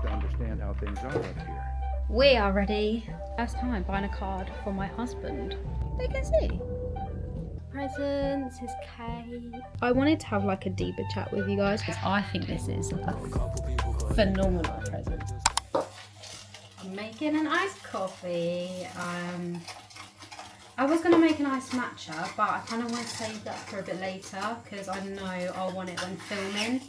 to understand how things are up here. We are ready. First time buying a card for my husband. They can see. Presents, his cake. I wanted to have like a deeper chat with you guys because I think this is a phenomenal present. I'm making an iced coffee. I was going to make an iced matcha, but I kind of want to save that for a bit later because I know I'll want it when filming.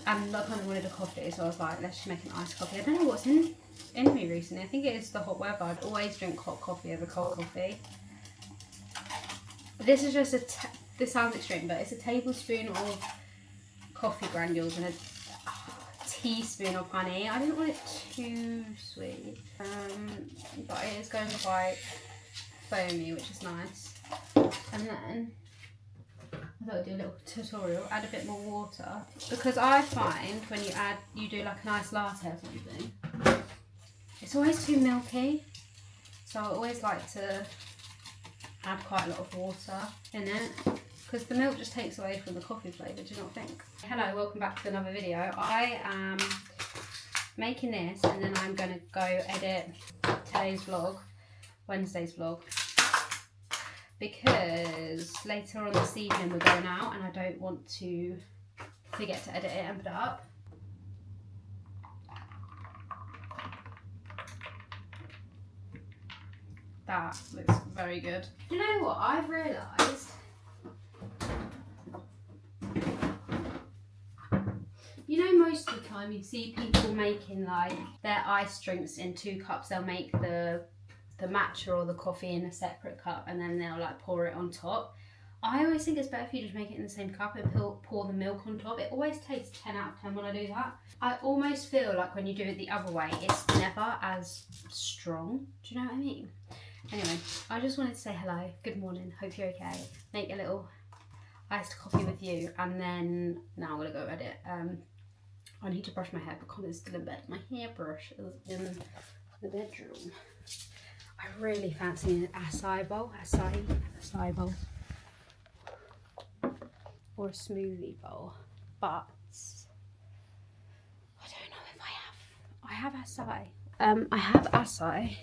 And I kind of wanted a coffee, so I was like, let's just make an iced coffee. I don't know what's in me recently. I think it is the hot weather. I'd always drink hot coffee over cold coffee. This is just this sounds extreme, but it's a tablespoon of coffee granules and a teaspoon of honey. I didn't want it too sweet, but it is going quite foamy, which is nice. And then I thought I'd do a little tutorial, add a bit more water, because I find when you do like a nice latte or something, it's always too milky, so I always like to add quite a lot of water in it, because the milk just takes away from the coffee flavour, do you not think? Hello, welcome back to another video. I am making this and then I'm going to go edit today's vlog, Wednesday's vlog, because later on this evening we're going out and I don't want to forget to edit it and put it up. That looks very good. You know what I've realised? You know, most of the time you see people making like their ice drinks in 2 cups. They'll make the matcha or the coffee in a separate cup and then they'll like pour it on top. I always think it's better if you just make it in the same cup and pour the milk on top. It always tastes 10 out of 10 when I do that. I almost feel like when you do it the other way, it's never as strong. Do you know what I mean? Anyway, I just wanted to say hello, good morning, hope you're okay. Make a little iced coffee with you, and then now I'm gonna go edit. I need to brush my hair because it's still in bed. My hairbrush is in the bedroom. I really fancy an acai bowl, acai bowl, or a smoothie bowl, but I don't know if I have acai. I have acai,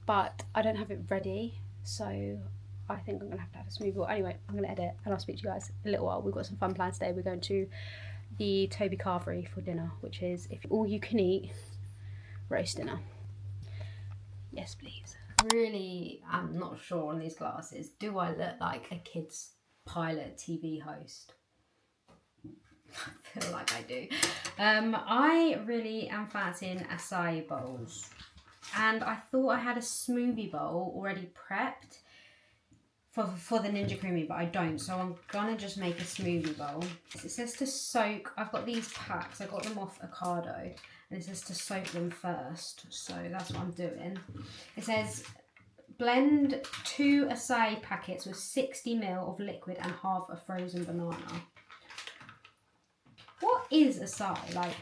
but I don't have it ready, so I think I'm gonna have to have a smoothie bowl. Anyway, I'm gonna edit and I'll speak to you guys in a little while. We've got some fun plans today. We're going to the Toby Carvery for dinner, which is all you can eat roast dinner. Yes, please. Really, I'm not sure on these glasses. Do I look like a kids pilot TV host? I feel like I do. I really am fancying acai bowls, and I thought I had a smoothie bowl already prepped for the Ninja Creamy, but I don't, so I'm gonna just make a smoothie bowl. It says to soak. I've got these packs, I got them off Ocado, and it says to soak them first, so that's what I'm doing. It says blend 2 acai packets with 60 ml of liquid and half a frozen banana. What is acai? Like,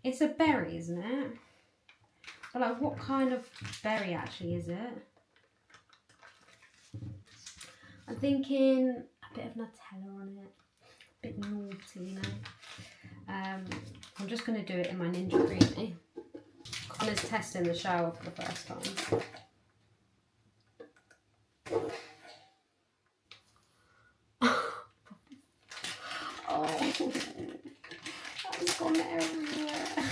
it's a berry, isn't it? But like, what kind of berry actually is it? I'm thinking a bit of Nutella on it. A bit naughty, you know. I'm just going to do it in my Ninja Creamy. Connor's testing the shower for the first time. Oh, that's gone everywhere.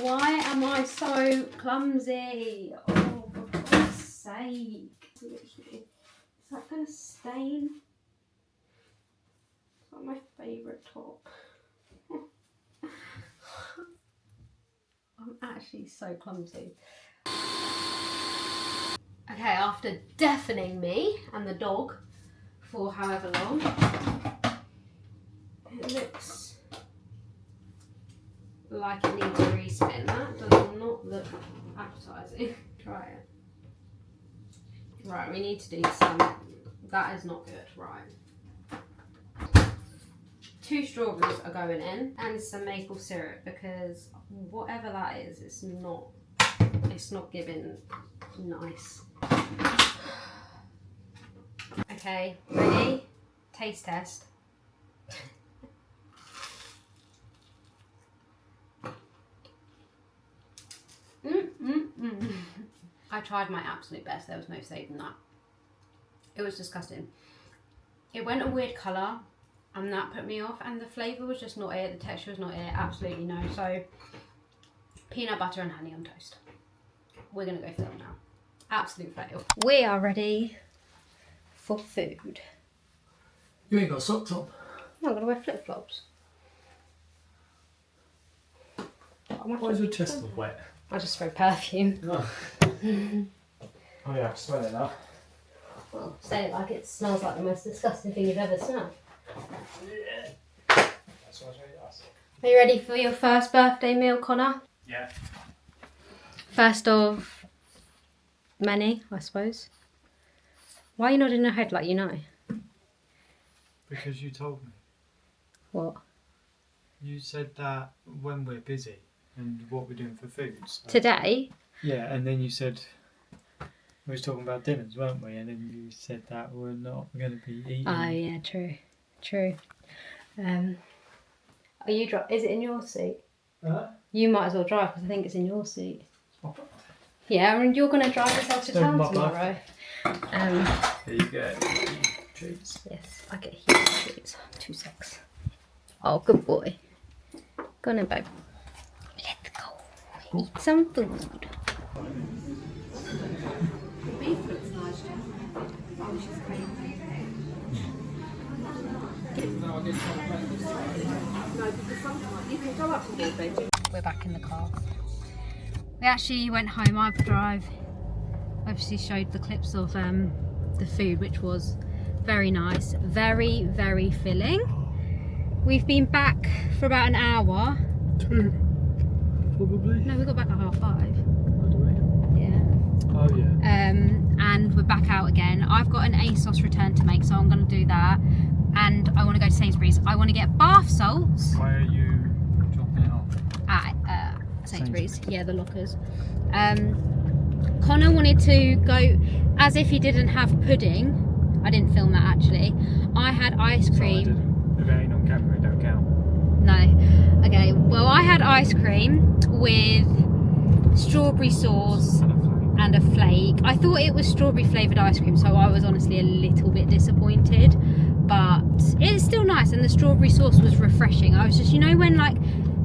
Why am I so clumsy? Oh, for God's sake. Literally. Is that going to stain? It's like my favourite top. I'm actually so clumsy. Okay, after deafening me and the dog for however long, it looks like it needs a respin. That does not look appetising. Try it. Right, we need to do some. That is not good. Right. 2 strawberries are going in and some maple syrup, because whatever that is, it's not giving nice. Okay, ready? Taste test. I tried my absolute best. There was no saving that. It was disgusting. It went a weird colour and that put me off, and the flavour was just not it, the texture was not it, absolutely no. So peanut butter and honey on toast. We're gonna go film now. Absolute fail. We are ready for food. You ain't got socks on. No, I'm gonna wear flip flops. Why is your chest all wet? I just spray perfume. Oh, oh yeah, I smell it now. Well, say it like it smells like the most disgusting thing you've ever smelled. That's what it does. Are you ready for your first birthday meal, Connor? Yeah. First of many, I suppose. Why are you nodding your head like you know? Because you told me. What? You said that when we're busy and what we're doing for food. So. Today? Yeah, and then you said we was talking about dinners, weren't we? And then you said that we're not going to be eating. Oh yeah, true. True. Are you is it in your seat? You might as well drive because I think it's in your seat. Yeah, and you're going to drive yourself to town tomorrow. There you go. Treats. Yes, I get huge treats. 2 secs. Oh, good boy. Go on in, babe. Let's go. Eat some food. We're back in the car. We actually went home after I've obviously showed the clips of the food, which was very nice, very, very filling. We've been back for about an hour. 2, probably. No, we got back at 5:30. Oh, do we? Yeah. Oh yeah. And we're back out again. I've got an ASOS return to make, so I'm going to do that. And I want to go to Sainsbury's. I want to get bath salts. Why are you dropping it off? At Sainsbury's. Yeah, the lockers. Connor wanted to go, as if he didn't have pudding. I didn't film that actually. I had ice cream. If it ain't on camera, it don't count. No. Okay, well I had ice cream with strawberry sauce and a flake. I thought it was strawberry flavoured ice cream, so I was honestly a little bit disappointed. But it's still nice, and the strawberry sauce was refreshing. I was just, you know when like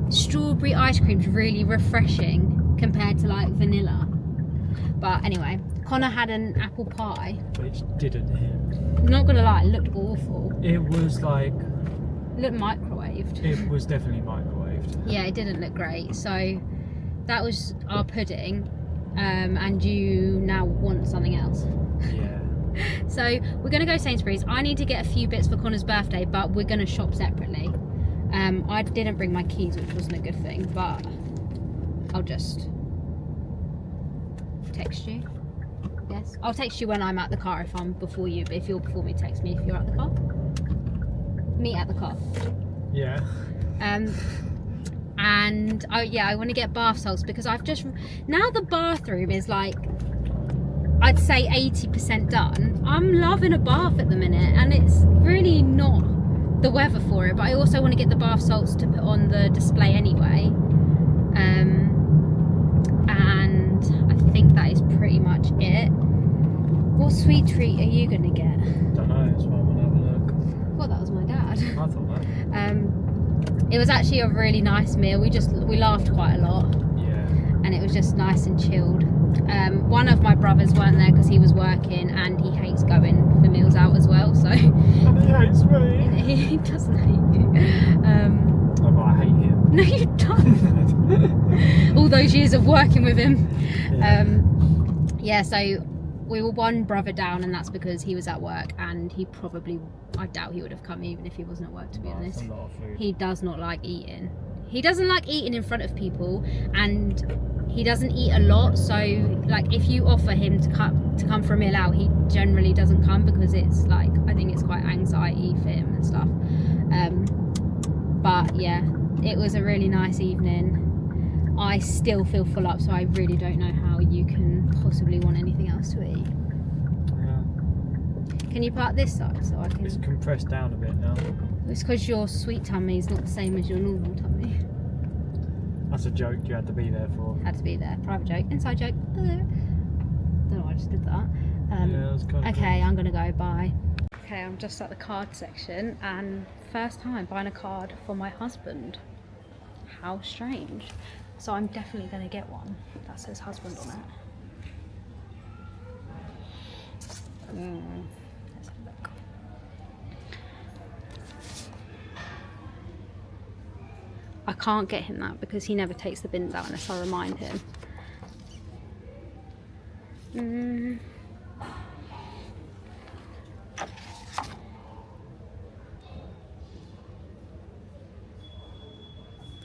strawberry ice cream's really refreshing compared to like vanilla. But anyway, Connor had an apple pie. Which didn't hit. I'm not gonna lie, it looked awful. It was like... It looked microwaved. It was definitely microwaved. Yeah, it didn't look great. So that was our pudding. And you now want something else. Yeah. So we're gonna go Sainsbury's. I need to get a few bits for Connor's birthday, but we're gonna shop separately. I didn't bring my keys, which wasn't a good thing, but I'll just text you. Yes, I'll text you when I'm at the car if I'm before you, but if you're before me, text me if you're at the car. Meet at the car. Yeah. And I want to get bath salts because I've just, now the bathroom is like, I'd say 80% done. I'm loving a bath at the minute, and it's really not the weather for it, but I also want to get the bath salts to put on the display anyway. And I think that is pretty much it. What sweet treat are you gonna get? Don't know, that's why I want to have a look. Well, that was my dad. I thought that. It was actually a really nice meal. We laughed quite a lot. Yeah. And it was just nice and chilled. One of my brothers weren't there because he was working, and he hates going for meals out as well, so And he hates me. he doesn't hate you. Oh, but I hate him. No, you don't. All those years of working with him. Yeah. So we were one brother down, and that's because he was at work, and I doubt he would have come even if he wasn't at work, to be honest. That's a lot of food. He does not like eating. He doesn't like eating in front of people, and he doesn't eat a lot, so like if you offer him to come for a meal out, he generally doesn't come because it's like, I think it's quite anxiety for him and stuff. But yeah, it was a really nice evening. I still feel full up, so I really don't know how you can possibly want anything else to eat. Yeah. Can you part this side so I can... It's compressed down a bit now. It's because your sweet tummy is not the same as your normal tummy. That's a joke you had to be there for. Had to be there. Private joke. Inside joke. I just did that. Yeah, that was kind of Okay, weird. I'm gonna go, bye. Okay, I'm just at the card section and first time buying a card for my husband. How strange. So I'm definitely gonna get one that says husband on it. Let's have a look. I can't get him that because he never takes the bins out unless I remind him.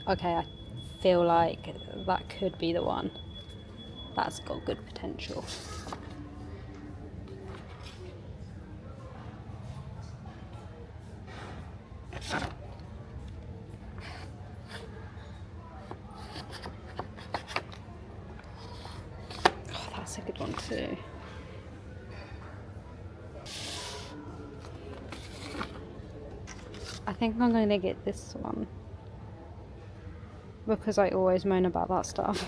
Okay, I feel like that could be the one. That's got good potential. Oh, that's a good one too. I think I'm going to get this one because I always moan about that stuff.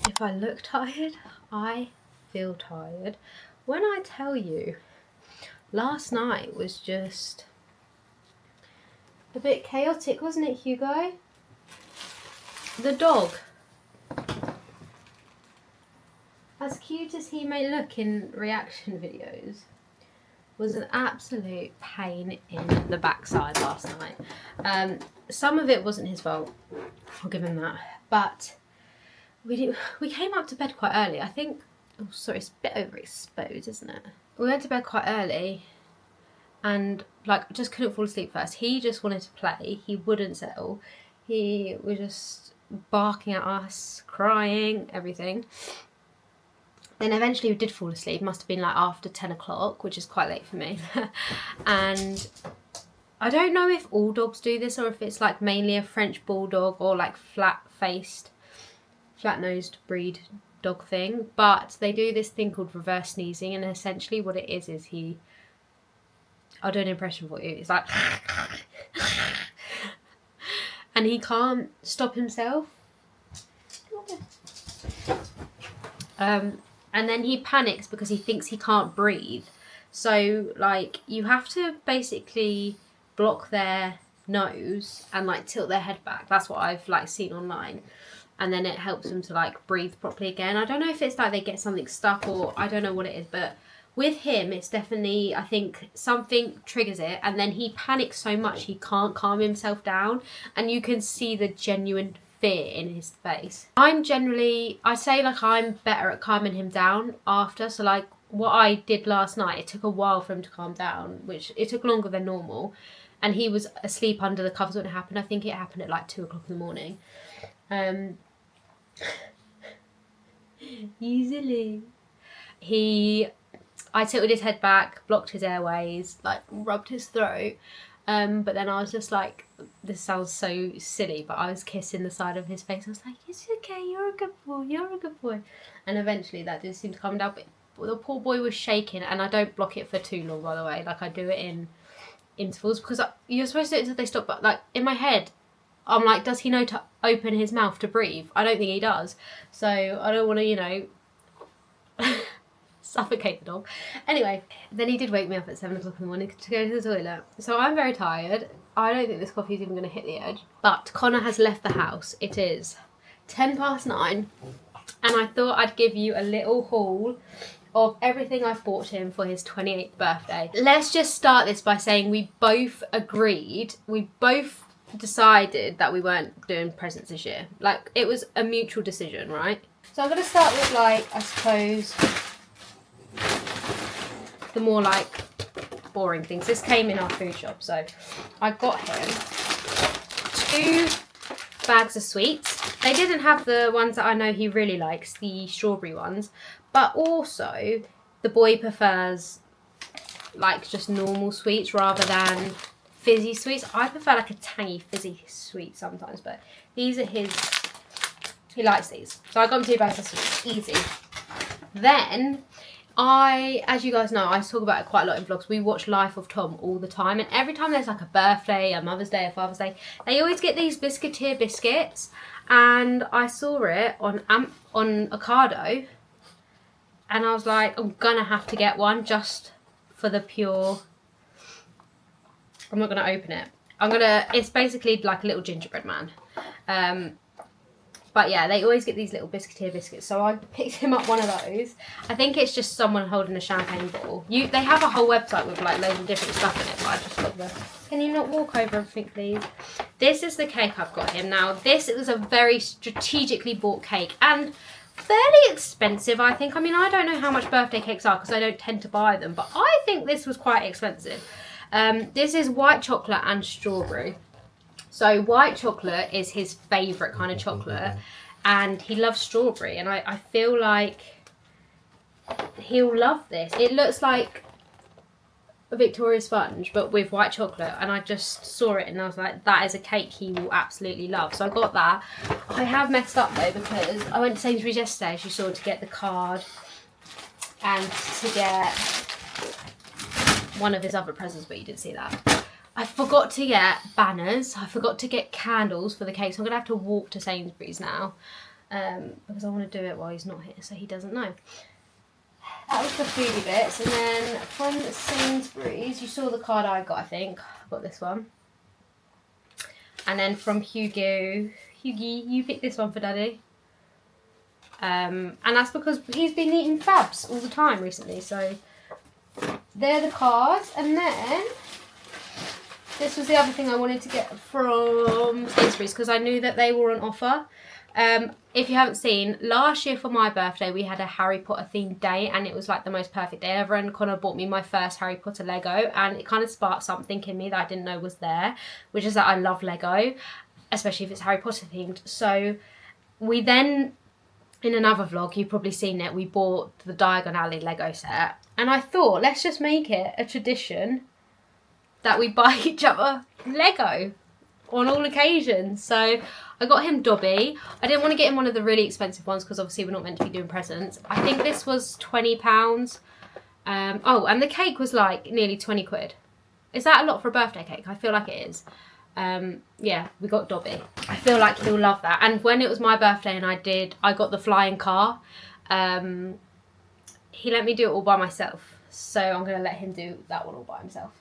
If I look tired, I feel tired. When I tell you, last night was just a bit chaotic, wasn't it, Hugo? The dog, as cute as he may look in reaction videos, was an absolute pain in the backside last night. Some of it wasn't his fault, I'll give him that, but we came up to bed quite early. I think, oh sorry, it's a bit overexposed, isn't it? We went to bed quite early and like just couldn't fall asleep first. He just wanted to play, he wouldn't settle. He was just barking at us, crying, everything. Then eventually we did fall asleep, must have been like after 10 o'clock, which is quite late for me. And I don't know if all dogs do this or if it's like mainly a French bulldog or like flat-faced, flat-nosed breed dog thing, but they do this thing called reverse sneezing, and essentially what it is he, I'll do an impression for you, it's like and he can't stop himself. And then he panics because he thinks he can't breathe. So like you have to basically block their nose and like tilt their head back. That's what I've like seen online. And then it helps them to like breathe properly again. I don't know if it's like they get something stuck or I don't know what it is, but with him it's definitely, I think something triggers it and then he panics so much he can't calm himself down, and you can see the genuine fear in his face. I'm generally, I say like I'm better at calming him down after, so like what I did last night, it took a while for him to calm down, which it took longer than normal, and he was asleep under the covers when it happened. I think it happened at like 2 o'clock in the morning. Easily. I tilted his head back, blocked his airways, like rubbed his throat. But then I was just like, this sounds so silly, but I was kissing the side of his face. I was like, it's okay, you're a good boy, you're a good boy. And eventually that did seem to calm down, but the poor boy was shaking, and I don't block it for too long, by the way. Like I do it in intervals because you're supposed to do it until they stop, but like in my head, I'm like, does he know to open his mouth to breathe? I don't think he does. So I don't want to, you know, suffocate the dog. Anyway, then he did wake me up at 7 o'clock in the morning to go to the toilet. So I'm very tired. I don't think this coffee is even going to hit the edge. But Connor has left the house. It is 9:10. And I thought I'd give you a little haul of everything I've bought him for his 28th birthday. Let's just start this by saying we both agreed, we both decided that we weren't doing presents this year. Like, it was a mutual decision, right? So I'm going to start with, like, I suppose, the more, like, boring things. This came in our food shop, so I got him 2 bags of sweets. They didn't have the ones that I know he really likes, the strawberry ones, but also the boy prefers, like, just normal sweets rather than fizzy sweets. I prefer like a tangy fizzy sweet sometimes, but these are his, he likes these. So I got him 2 bags of sweets, easy. Then as you guys know, I talk about it quite a lot in vlogs. We watch Life of Tom all the time, and every time there's like a birthday, a Mother's Day, a Father's Day, they always get these Biscuiteer biscuits, and I saw it on Ocado, and I was like, I'm gonna have to get one just for the pure. I'm not gonna open it. It's basically like a little gingerbread man. But yeah, they always get these little Biscuiteer biscuits. So I picked him up one of those. I think it's just someone holding a champagne bottle. They have a whole website with like loads of different stuff in it, but I just got the... Can you not walk over everything, please? This is the cake I've got him. Now, it was a very strategically bought cake and fairly expensive, I think. I mean, I don't know how much birthday cakes are because I don't tend to buy them, but I think this was quite expensive. This is white chocolate and strawberry. So white chocolate is his favourite kind of chocolate, and he loves strawberry, and I feel like he'll love this. It looks like a Victoria sponge, but with white chocolate, and I just saw it and I was like, that is a cake he will absolutely love. So I got that. I have messed up though, because I went to Sainsbury's yesterday, as you saw, to get the card and to get one of his other presents, but you didn't see that. I forgot to get banners. I forgot to get candles for the cake. So I'm going to have to walk to Sainsbury's now. Because I want to do it while he's not here, so he doesn't know. That was the foodie bits. And then from Sainsbury's, you saw the card I got, I think. I got this one. And then from Hughie, you picked this one for Daddy. And that's because he's been eating Fabs all the time recently. So they're the cards. And then... this was the other thing I wanted to get from Sainsbury's because I knew that they were on offer. If you haven't seen, last year for my birthday we had a Harry Potter themed day, and it was like the most perfect day ever, and Connor bought me my first Harry Potter Lego, and it kind of sparked something in me that I didn't know was there, which is that I love Lego, especially if it's Harry Potter themed. So we then, in another vlog, you've probably seen it, we bought the Diagon Alley Lego set, and I thought, let's just make it a tradition that we buy each other Lego on all occasions. So I got him Dobby. I didn't want to get him one of the really expensive ones because obviously we're not meant to be doing presents. I think this was £20. Oh, and the cake was like nearly 20 quid. Is that a lot for a birthday cake? I feel like it is. Yeah, we got Dobby. I feel like he'll love that. And when it was my birthday and I got the flying car, he let me do it all by myself. So I'm going to let him do that one all by himself.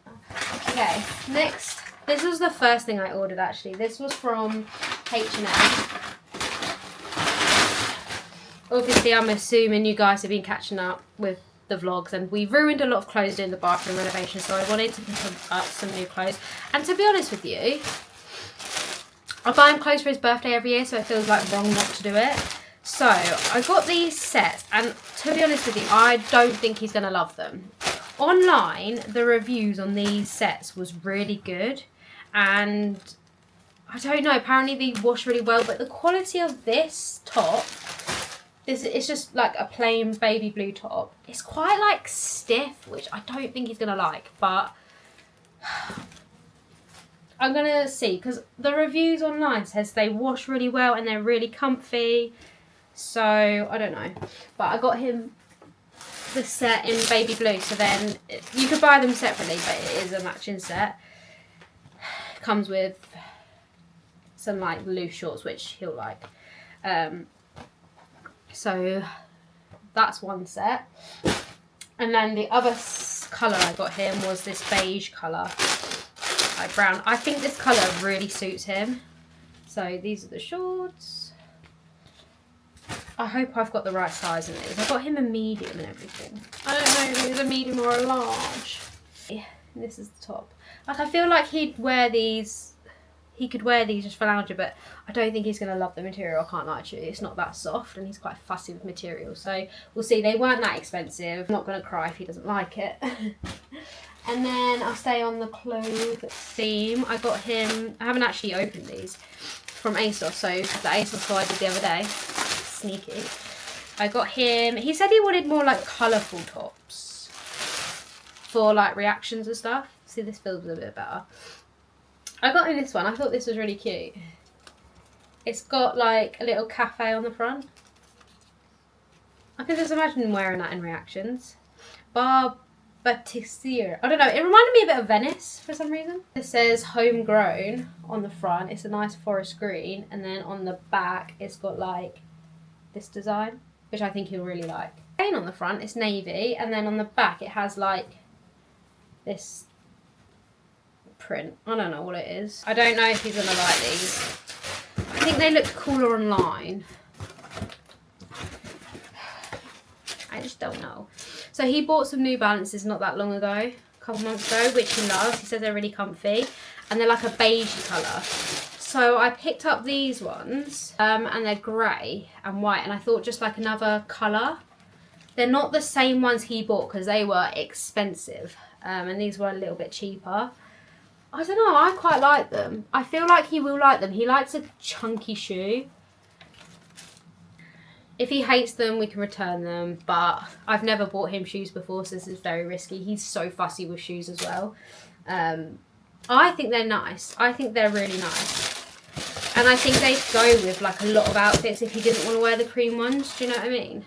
Okay, next. This was the first thing I ordered actually. This was from H&M. Obviously, I'm assuming you guys have been catching up with the vlogs, and we ruined a lot of clothes doing the bathroom renovation, so I wanted to pick up some new clothes. And to be honest with you, I buy him clothes for his birthday every year, so it feels like wrong not to do it. So I got these sets, and to be honest with you, I don't think he's going to love them. Online, the reviews on these sets was really good, and I don't know, apparently they wash really well, but the quality of this top, it's just like a plain baby blue top. It's quite like stiff, which I don't think he's going to like, but I'm going to see, because the reviews online says they wash really well and they're really comfy. So, I don't know. But I got him the set in baby blue. So then, you could buy them separately, but it is a matching set. It comes with some like loose shorts, which he'll like. So, that's one set. And then the other colour I got him was this beige colour. Like brown. I think this colour really suits him. So, these are the shorts. I hope I've got the right size in these. I got him a medium and everything. I don't know if it's a medium or a large. Yeah, this is the top. Like, I feel like he'd wear these. He could wear these just for lounging, but I don't think he's going to love the material. I can't lie to you. It's not that soft, and he's quite fussy with material. So we'll see. They weren't that expensive. I'm not going to cry if he doesn't like it. And then I'll stay on the clothes theme. I got him. I haven't actually opened these from ASOS. So the ASOS I did the other day. Sneaky. I got him, he said he wanted more like colourful tops for like reactions and stuff. See, this feels a bit better. I got him this one. I thought this was really cute. It's got like a little cafe on the front. I can just imagine wearing that in reactions. Barbatissier. I don't know, it reminded me a bit of Venice for some reason. It says homegrown on the front. It's a nice forest green, and then on the back it's got like this design, which I think you'll really like. On the front it's navy, and then on the back it has like this print. I don't know what it is. I don't know if he's gonna like these. I think they look cooler online. I just don't know. So he bought some New Balances not that long ago, a couple months ago, which he loves. He says they're really comfy, and they're like a beigey colour. So I picked up these ones, and they're grey and white, and I thought just like another colour. They're not the same ones he bought because they were expensive, and these were a little bit cheaper. I don't know, I quite like them. I feel like he will like them. He likes a chunky shoe. If he hates them, we can return them, but I've never bought him shoes before, so this is very risky. He's so fussy with shoes as well. I think they're nice. I think they're really nice. And I think they go with like a lot of outfits if he didn't want to wear the cream ones. Do you know what I mean?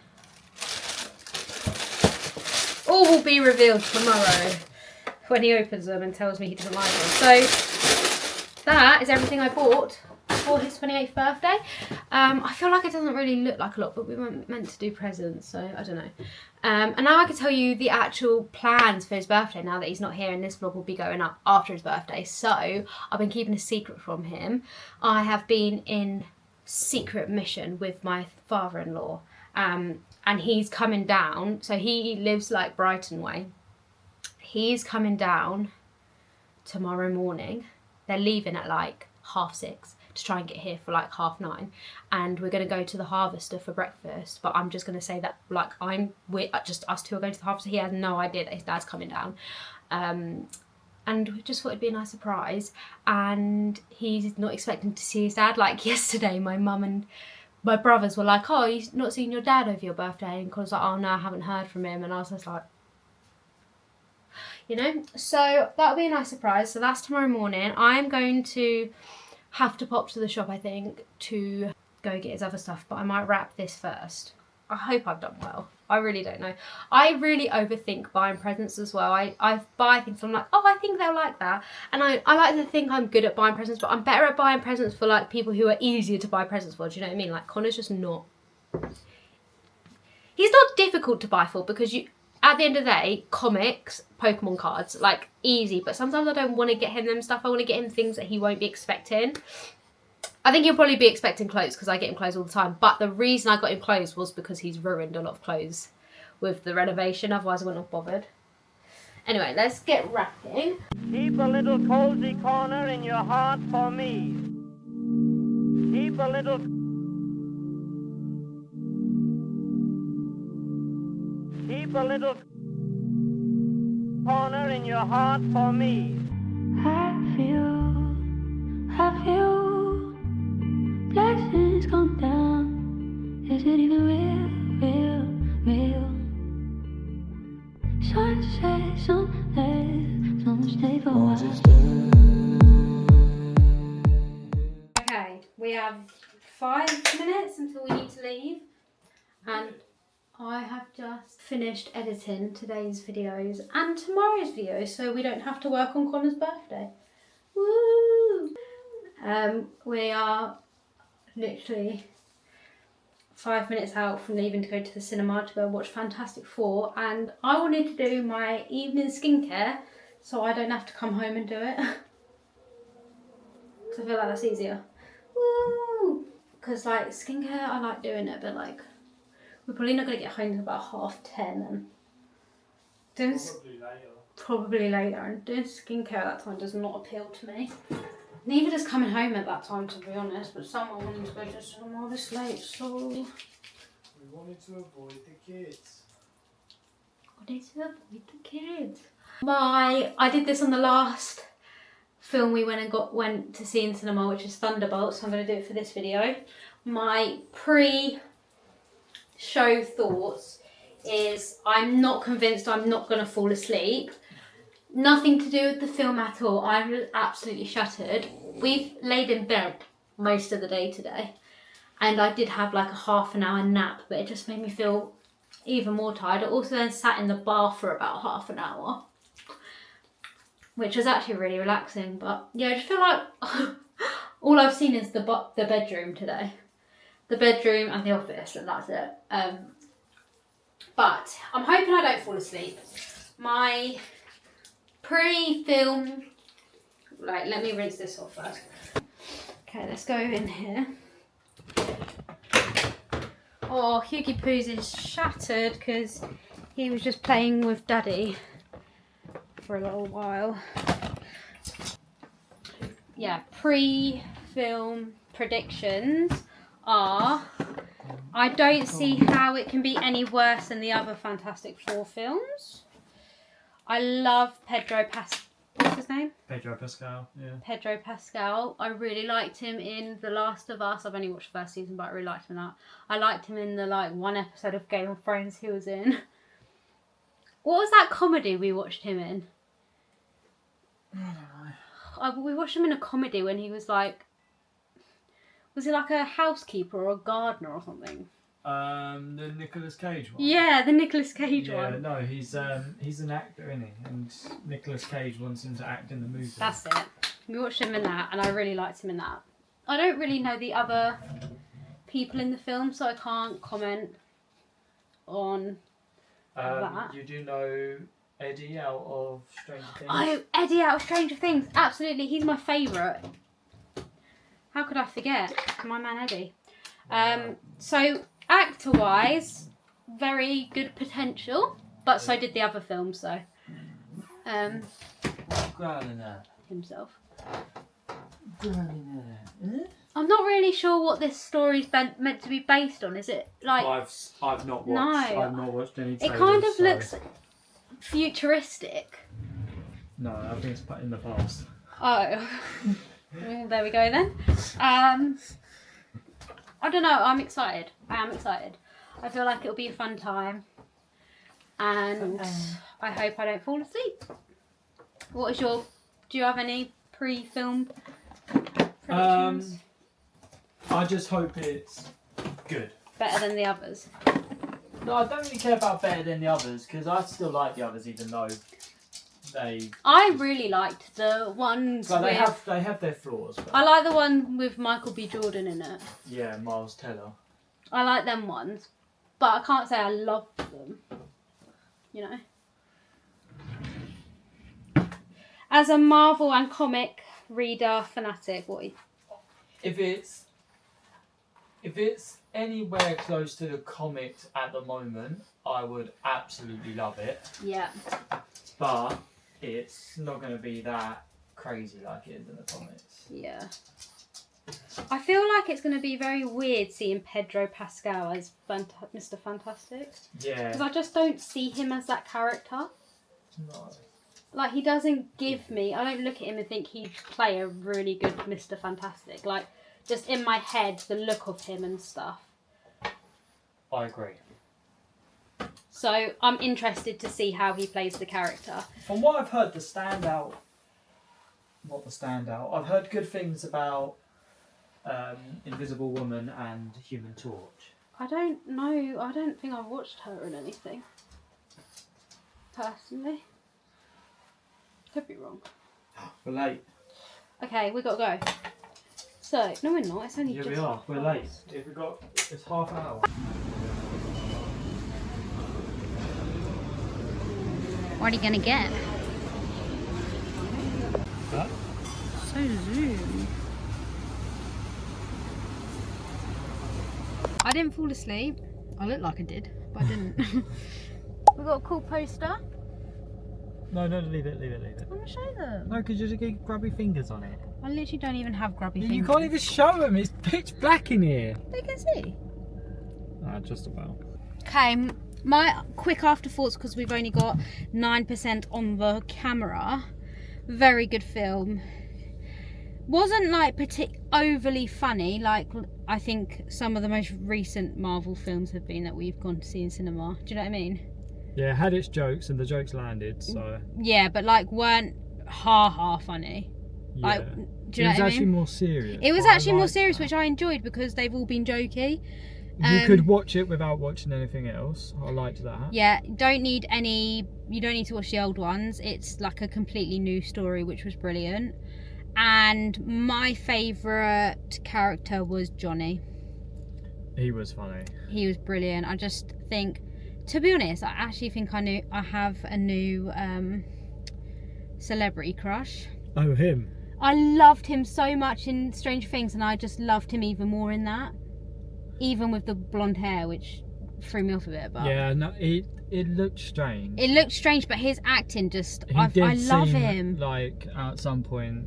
All will be revealed tomorrow when he opens them and tells me he doesn't like them. So that is everything I bought for his 28th birthday. I feel like it doesn't really look like a lot, but we weren't meant to do presents, so I don't know. And now I can tell you the actual plans for his birthday now that he's not here, and this vlog will be going up after his birthday. So I've been keeping a secret from him. I have been in secret mission with my father-in-law, and he's coming down. So he lives like Brighton way. He's coming down tomorrow morning. They're leaving at like 6:30 to try and get here for like 9:30, and we're going to go to the Harvester for breakfast. But I'm just going to say that like we're just us two are going to the Harvester. He has no idea that his dad's coming down, and we just thought it'd be a nice surprise. And he's not expecting to see his dad. Like yesterday, my mum and my brothers were like, "Oh, you've not seen your dad over your birthday?" And Connor's like, "Oh no, I haven't heard from him." And I was just like, you know, so that'll be a nice surprise. So that's tomorrow morning. I'm going to have to pop to the shop, I think, to go get his other stuff, but I might wrap this first. I hope I've done well. I really don't know. I really overthink buying presents as well. I buy things and I'm like, oh, I think they'll like that. And I like to think I'm good at buying presents, but I'm better at buying presents for like people who are easier to buy presents for. Do you know what I mean? Like Connor's just not. He's not difficult to buy for because at the end of the day, comics, Pokemon cards, like easy, but sometimes I don't want to get him them stuff. I want to get him things that he won't be expecting. I think he'll probably be expecting clothes because I get him clothes all the time, but the reason I got him clothes was because he's ruined a lot of clothes with the renovation, otherwise I wouldn't have bothered. Anyway, let's get wrapping. Keep a little cozy corner in your heart for me. Keep a little... Keep a little corner in your heart for me. I feel blessings come down. Is it even real? Sunset, sunset, some stay for a while. Okay, we have 5 minutes until we need to leave, and I have just finished editing today's videos and tomorrow's videos, so we don't have to work on Connor's birthday. Woo! We are literally 5 minutes out from leaving to go to the cinema to go watch Fantastic Four, and I wanted to do my evening skincare so I don't have to come home and do it. Because I feel like that's easier. Woo! Because like skincare, I like doing it, but like we're probably not going to get home until about 10:30, and doing probably later, and doing skincare at that time does not appeal to me. Neither does coming home at that time, to be honest, but someone wanted to go to cinema this late, so... We wanted to avoid the kids. I did this on the last film we went to see in cinema, which is Thunderbolts, so I'm going to do it for this video. My pre-show thoughts is I'm not convinced I'm not going to fall asleep. Nothing to do with the film at all. I'm absolutely shattered. We've laid in bed most of the day today, and I did have like a half an hour nap, but it just made me feel even more tired. I also then sat in the bath for about half an hour, which was actually really relaxing. But yeah, I just feel like all I've seen is the bedroom today. The bedroom and the office, and that's it. But I'm hoping I don't fall asleep. My pre-film, let me rinse this off first. Okay, let's go in here. Oh, Hughie Poos is shattered because he was just playing with Daddy for a little while. Yeah, pre-film predictions are, I don't see how it can be any worse than the other Fantastic Four films. I love what's his name? Pedro Pascal, yeah. Pedro Pascal. I really liked him in The Last of Us. I've only watched the first season, but I really liked him in that. I liked him in the one episode of Game of Thrones he was in. What was that comedy we watched him in? I don't know. We watched him in a comedy when he was like... Was he like a housekeeper or a gardener or something? The Nicolas Cage one. Yeah, the Nicolas Cage Yeah, one. no, he's an actor, isn't he? And Nicolas Cage wants him to act in the movie. That's it. We watched him in that, and I really liked him in that. I don't really know the other people in the film, so I can't comment on that. You do know Eddie out of Stranger Things? Oh, Eddie out of Stranger Things. Absolutely, he's my favourite. How could I forget? My man Eddie. So, actor-wise, very good potential, but so did the other films, so. Himself. I'm not really sure what this story's meant to be based on. Is it like... I've not watched. No. I've not watched any It trailers, kind of so- looks futuristic. No, I think it's in the past. Oh. Well, there we go then. I don't know. I'm excited. I am excited. I feel like it'll be a fun time, and I hope I don't fall asleep. What is your? Do you have any pre-film predictions? I just hope it's good. Better than the others. No, I don't really care about better than the others because I still like the others, even though they. I really liked the ones. But with, they have their flaws. But... I like the one with Michael B. Jordan in it. Yeah, Miles Teller. I like them ones, but I can't say I love them. You know. As a Marvel and comic reader fanatic, what? If it's anywhere close to the comics at the moment, I would absolutely love it. Yeah. But it's not going to be that crazy like it is in the comics. Yeah. I feel like it's going to be very weird seeing Pedro Pascal as Mr. Fantastic. Yeah. Because I just don't see him as that character. No. Like, he doesn't give me... I don't look at him and think he'd play a really good Mr. Fantastic. Like, just in my head, the look of him and stuff. I agree. So, I'm interested to see how he plays the character. From what I've heard, I've heard good things about Invisible Woman and Human Torch. I don't know. I don't think I've watched her in anything. Personally. Could be wrong. We're late. Okay, we got to go. So, no we're not. It's only Here just... we are. We're late. It's half an hour. What are you going to get? Huh? So zoom. I didn't fall asleep. I looked like I did, but I didn't. We've got a cool poster. No, leave it. I'm going to show them. No, because you're just getting grubby fingers on it. I literally don't even have grubby fingers. You can't even show them. It's pitch black in here. They can see. Just about. Okay, my quick afterthoughts, because we've only got 9% on the camera. Very good film. Wasn't like overly funny, like I think some of the most recent Marvel films have been that we've gone to see in cinema. Do you know what I mean? Yeah, it had its jokes and the jokes landed, so... Yeah, but like weren't ha funny. Yeah. Like, do you know what I mean? It was actually more serious. It was actually more serious, which I enjoyed because they've all been jokey. You could watch it without watching anything else. I liked that. Yeah, you don't need to watch the old ones. It's like a completely new story, which was brilliant. And my favourite character was Johnny. He was funny. He was brilliant. I just think, to be honest, I actually think I have a new celebrity crush. Oh, him. I loved him so much in Stranger Things, and I just loved him even more in that. Even with the blonde hair, which threw me off a bit. But yeah, no, it looked strange. It looked strange, but his acting just, He I did love seem him. Like at some point,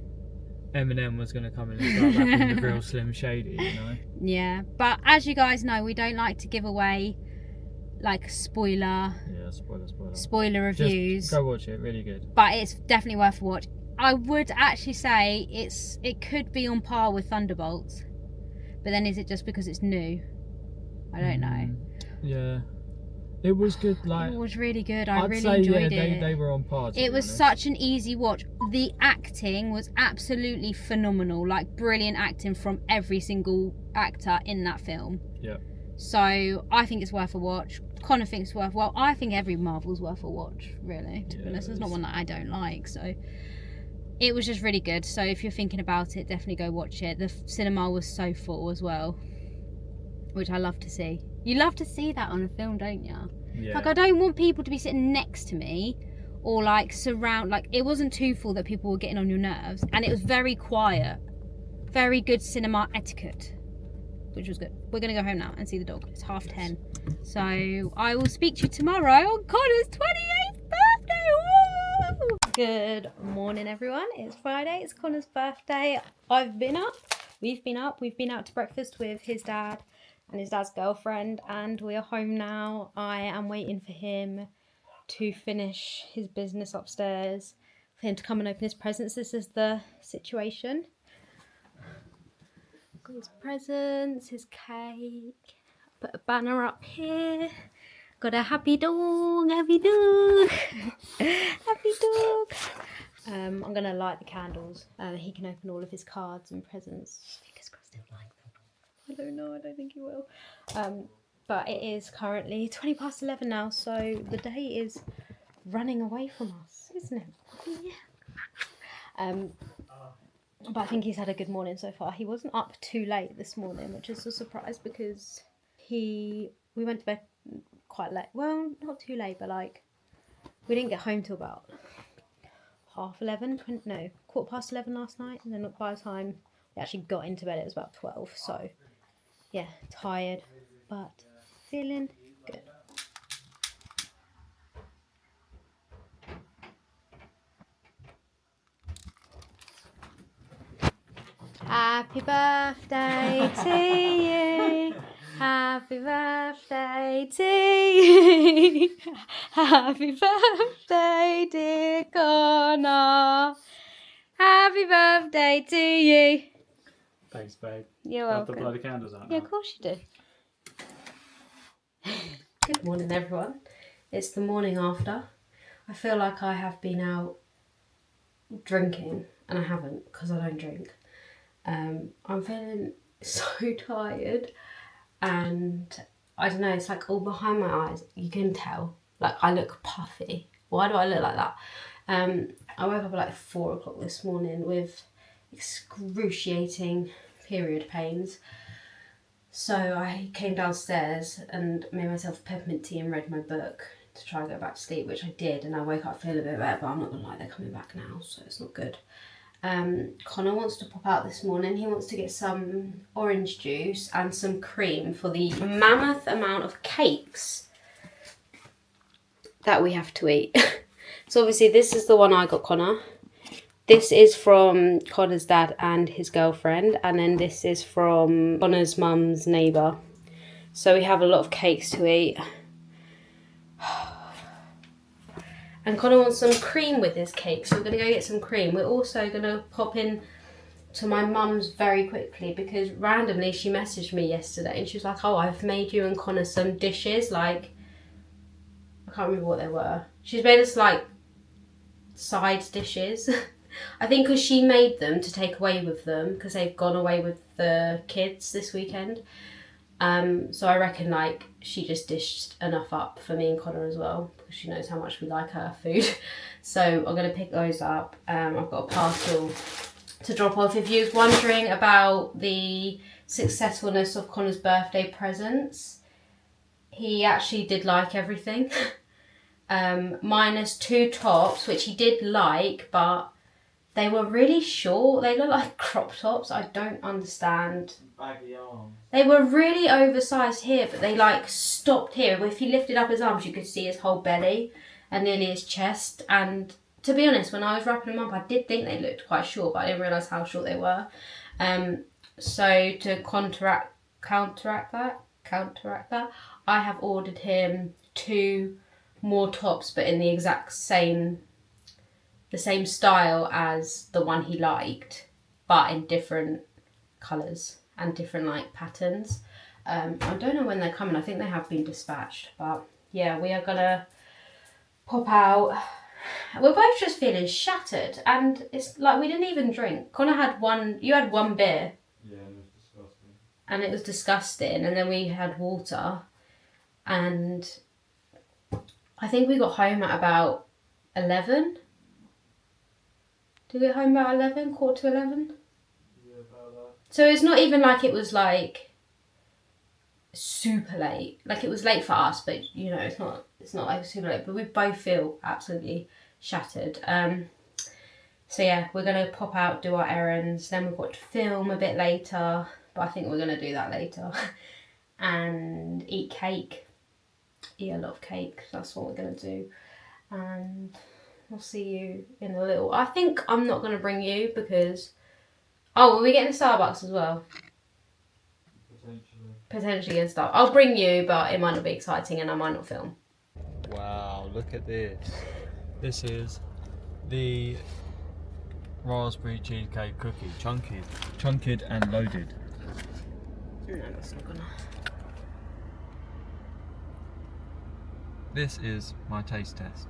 Eminem was going to come in and start rapping the real Slim Shady, you know? Yeah, but as you guys know, we don't like to give away like spoiler reviews. Just go watch it, really good. But it's definitely worth a watch. I would actually say it could be on par with Thunderbolts, but then is it just because it's new? I don't know. Yeah, it was good. Like, it was really good. I'd really say, enjoyed yeah, it. They were on par. It was such an easy watch. The acting was absolutely phenomenal. Like, brilliant acting from every single actor in that film. Yeah. So I think it's worth a watch. Connor thinks it's worth. Well, I think every Marvel's worth a watch. Really, to be honest, there's not one that I don't like. So it was just really good. So if you're thinking about it, definitely go watch it. The cinema was so full as well, which I love to see. You love to see that on a film, don't you? Yeah. Like, I don't want people to be sitting next to me or like surround. Like, it wasn't too full that people were getting on your nerves, and it was very quiet. Very good cinema etiquette, which was good. We're gonna go home now and see the dog. It's 10:30, so I will speak to you tomorrow on Connor's 28th birthday. Woo! Good morning, everyone. It's Friday. It's Connor's birthday. We've been up. We've been out to breakfast with his dad and his dad's girlfriend, and we are home now. I am waiting for him to finish his business upstairs, for him to come and open his presents. This is the situation. Got his presents, his cake. Put a banner up here. Got a happy dog, happy dog, happy dog. I'm gonna light the candles, and he can open all of his cards and presents. Fingers crossed he'll like them. I don't know. I don't think he will. But it is currently 11:20 now, so the day is running away from us, isn't it? Yeah. But I think he's had a good morning so far. He wasn't up too late this morning, which is a surprise because we went to bed quite late. Well, not too late, but like we didn't get home till about 11:15 last night, and then by the time we actually got into bed, it was about 12. So yeah, tired, but feeling good. Happy birthday to you. Happy birthday to you. Happy birthday, dear Connor. Happy birthday to you. Thanks, babe. You're Have to welcome. blow the candles out Yeah, now. of course you do. Good morning, everyone. It's the morning after. I feel like I have been out drinking, and I haven't because I don't drink. I'm feeling so tired, and I don't know, it's like all behind my eyes. You can tell, like, I look puffy. Why do I look like that? I woke up at like 4 o'clock this morning with excruciating period pains. So I came downstairs and made myself peppermint tea and read my book to try and go back to sleep, which I did, and I woke up feeling a bit better, but I'm not gonna lie, they're coming back now, so it's not good. Connor wants to pop out this morning. He wants to get some orange juice and some cream for the mammoth amount of cakes that we have to eat. So obviously this is the one I got Connor. This is from Connor's dad and his girlfriend, and then this is from Connor's mum's neighbour. So we have a lot of cakes to eat. And Connor wants some cream with his cake, so we're going to go get some cream. We're also going to pop in to my mum's very quickly because randomly she messaged me yesterday and she was like, oh, I've made you and Connor some dishes, like, I can't remember what they were. She's made us like side dishes. I think because she made them to take away with them because they've gone away with the kids this weekend. So I reckon like she just dished enough up for me and Connor as well, because she knows how much we like her food. So I'm going to pick those up. I've got a parcel to drop off. If you was wondering about the successfulness of Connor's birthday presents, he actually did like everything. Minus 2 tops, which he did like, but they were really short. They look like crop tops. I don't understand. Baggy arms. They were really oversized here, but they like stopped here. If he lifted up his arms, you could see his whole belly and nearly his chest. And to be honest, when I was wrapping them up, I did think they looked quite short, but I didn't realise how short they were. So to counteract that, I have ordered him 2 more tops, but in the exact same style as the one he liked, but in different colours and different like patterns. I don't know when they're coming. I think they have been dispatched, but yeah, we are gonna pop out. We're both just feeling shattered, and it's like we didn't even drink. Connor had one. You had 1 beer. Yeah, it was disgusting. And it was disgusting, and then we had water, and I think we got home at about 11. Did we get home about 11, quarter to 11? Yeah, about that. So it's not even like it was like super late. Like it was late for us, but you know, it's not like super late, but we both feel absolutely shattered. So yeah, we're gonna pop out, do our errands, then we've got to film a bit later, but I think we're gonna do that later. And eat cake. Eat a lot of cake, that's what we're gonna do. And we'll see you in a little. I think I'm not gonna bring you because will we get in Starbucks as well? Potentially and stuff. I'll bring you, but it might not be exciting and I might not film. Wow, look at this. This is the raspberry cheesecake cookie, chunked and loaded. No, that's not gonna. This is my taste test.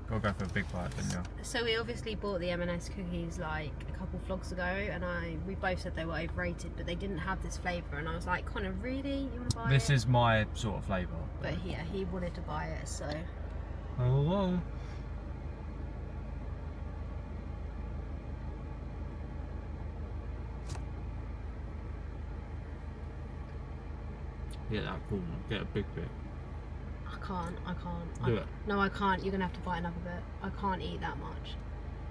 Gotta go for a big bite, didn't you? So we obviously bought the M&S cookies like a couple vlogs ago, and we both said they were overrated, but they didn't have this flavour, and I was like, Connor, really? You want to buy it? This is my sort of flavour. But yeah, he wanted to buy it, so. Hello. Get that corner, get a big bit. I can't. Do it. No, I can't. You're going to have to buy another bit. I can't eat that much.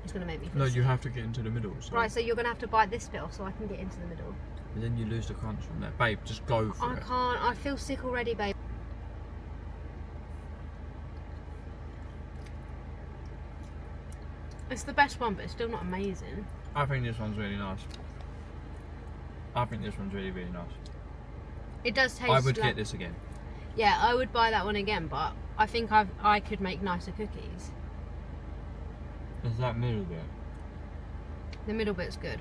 It's going to make me feel No, sick. you have to get into the middle. So. Right, so you're going to have to bite this bit off so I can get into the middle. And then you lose the crunch from there. Babe, just go for it. I can't. I feel sick already, babe. It's the best one, but it's still not amazing. I think this one's really nice. I think this one's really, really nice. It does taste I would like... get this again. Yeah, I would buy that one again, but I think I could make nicer cookies. It's that middle bit. The middle bit's good.